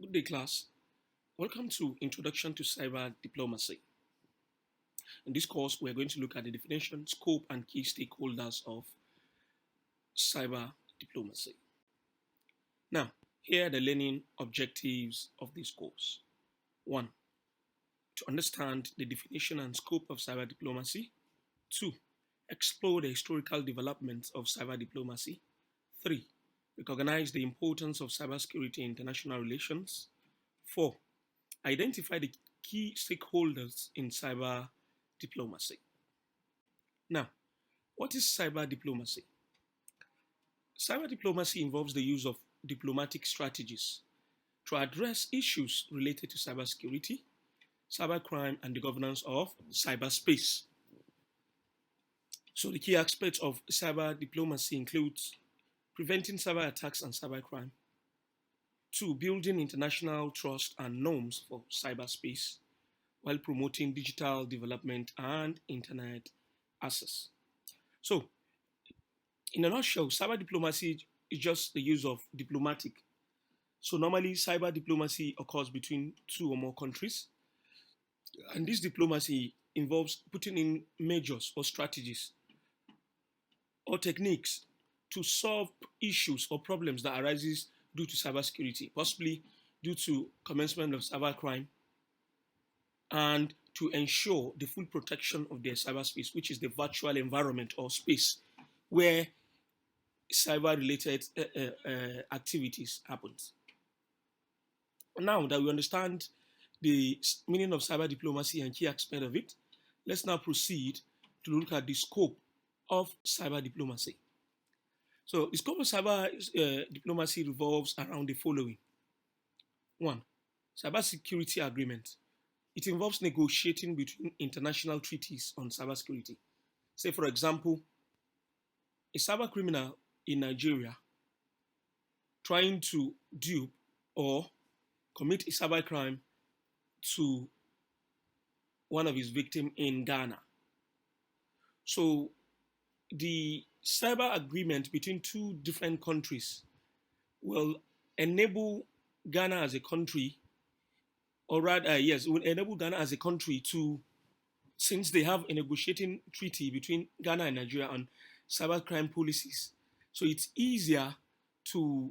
Good day, class. Welcome to Introduction to Cyber Diplomacy. In this course, we're going to look at the definition, scope, and key stakeholders of cyber diplomacy. Now, here are the learning objectives of this course. 1. To understand the definition and scope of cyber diplomacy. 2. Explore the historical developments of cyber diplomacy. 3. Recognize the importance of cybersecurity in international relations. 4. Identify the key stakeholders in cyber diplomacy. Now, what is cyber diplomacy? Cyber diplomacy involves the use of diplomatic strategies to address issues related to cybersecurity, cybercrime, and the governance of cyberspace. So, the key aspects of cyber diplomacy includes preventing cyber attacks and cybercrime. 2. Building international trust and norms for cyberspace while promoting digital development and internet access. So, in a nutshell, cyber diplomacy is just the use of diplomatic. So, normally, cyber diplomacy occurs between two or more countries, and this diplomacy involves putting in measures or strategies or techniques to solve issues or problems that arises due to cybersecurity, possibly due to commencement of cybercrime, and to ensure the full protection of their cyberspace, which is the virtual environment or space where cyber-related activities happens. Now that we understand the meaning of cyber diplomacy and key aspect of it, let's now proceed to look at the scope of cyber diplomacy. So the scope of cyber diplomacy revolves around the following. 1. Cybersecurity agreement. It involves negotiating between international treaties on cybersecurity. Say, for example, a cyber criminal in Nigeria trying to dupe or commit a cybercrime to one of his victims in Ghana. So the cyber agreement between two different countries will enable Ghana as a country, or rather, yes, it will enable Ghana as a country to, since they have a negotiating treaty between Ghana and Nigeria on cybercrime policies, so it's easier to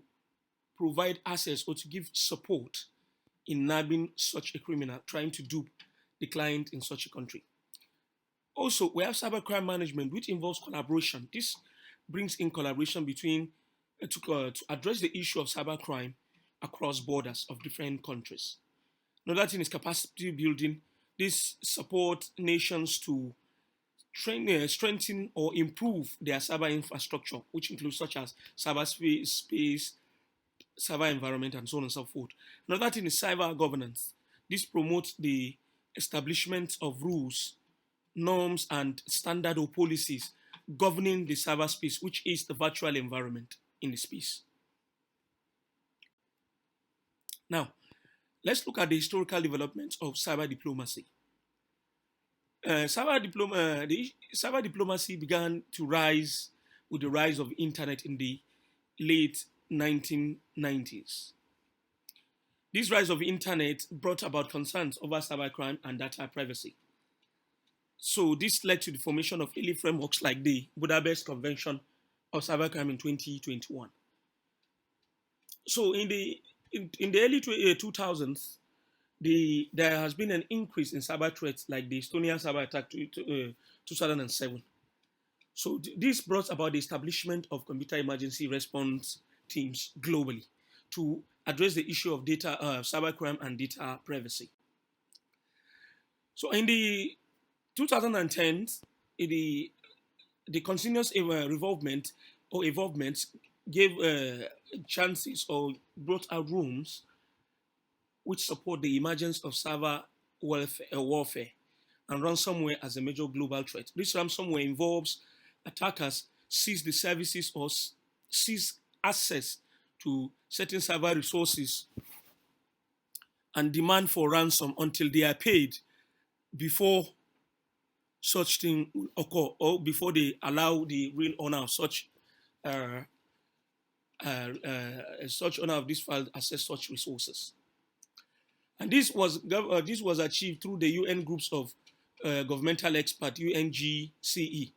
provide access or to give support in nabbing such a criminal trying to dupe the client in such a country. Also, we have cybercrime management, which involves collaboration. This brings in collaboration between to address the issue of cybercrime across borders of different countries. Another thing is capacity building. This support nations to strengthen or improve their cyber infrastructure, which includes such as cyberspace, cyber environment, and so on and so forth. Another thing is cyber governance. This promotes the establishment of rules, norms, and standard or policies governing the cyberspace, which is the virtual environment in the space. Now, let's look at the historical developments of cyber diplomacy. The cyber diplomacy began to rise with the rise of internet in the late 1990s. This rise of internet brought about concerns over cybercrime and data privacy. So this led to the formation of early frameworks like the Budapest Convention of Cybercrime in 2021. So in the early 2000s, there has been an increase in cyber threats like the Estonia cyber attack 2007. So this brought about the establishment of computer emergency response teams globally to address the issue of data, cybercrime and data privacy. So in the 2010s, the continuous evolvement gave chances or brought out rooms which support the emergence of cyber warfare and ransomware as a major global threat. This ransomware involves attackers seize the services or seize access to certain cyber resources and demand for ransom until they are paid before such thing will occur or before they allow the real owner of such owner of this file access such resources. And this was achieved through the UN groups of governmental expert UNGCE,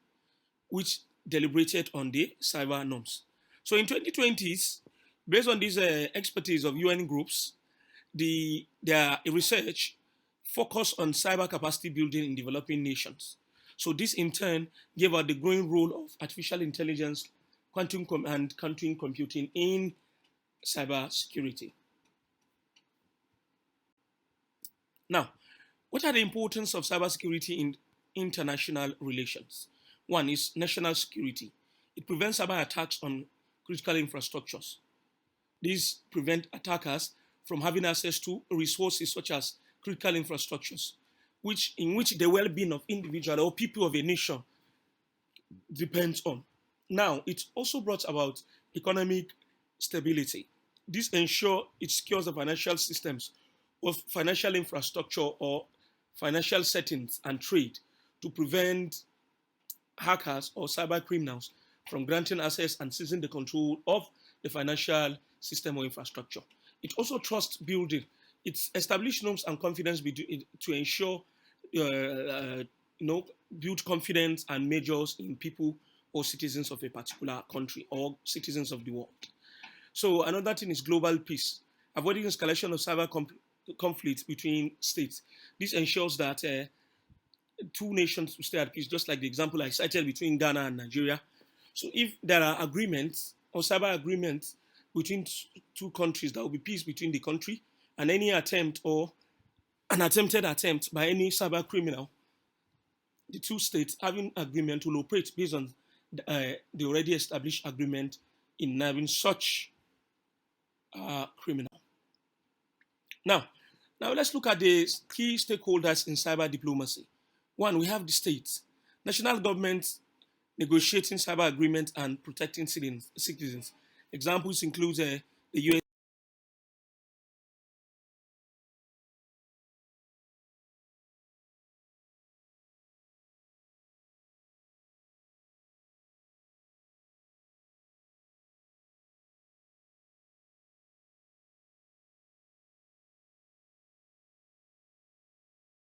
which deliberated on the cyber norms. So in 2020s, based on this expertise of UN groups, their research focused on cyber capacity building in developing nations. So this in turn gave out the growing role of artificial intelligence, and quantum computing in cyber security. Now, what are the importance of cybersecurity in international relations? One is national security. It prevents cyber attacks on critical infrastructures. These prevent attackers from having access to resources such as critical infrastructures, in which the well-being of individual or people of a nation depends on. Now, it also brought about economic stability. This ensures it secures the financial systems of financial infrastructure or financial settings and trade to prevent hackers or cyber criminals from granting access and seizing the control of the financial system or infrastructure. It also trust building. It's established norms and confidence to ensure, build confidence and measures in people or citizens of a particular country or citizens of the world. So another thing is global peace, avoiding escalation of cyber conflicts between states. This ensures that two nations will stay at peace, just like the example I cited between Ghana and Nigeria. So if there are agreements or cyber agreements between two countries, there will be peace between the country, and any attempt or an attempted attempt by any cyber criminal, the two states having agreement will operate based on the already established agreement in having such criminal. Now, let's look at the key stakeholders in cyber diplomacy. One, we have the states, national governments negotiating cyber agreements and protecting citizens. Examples include the US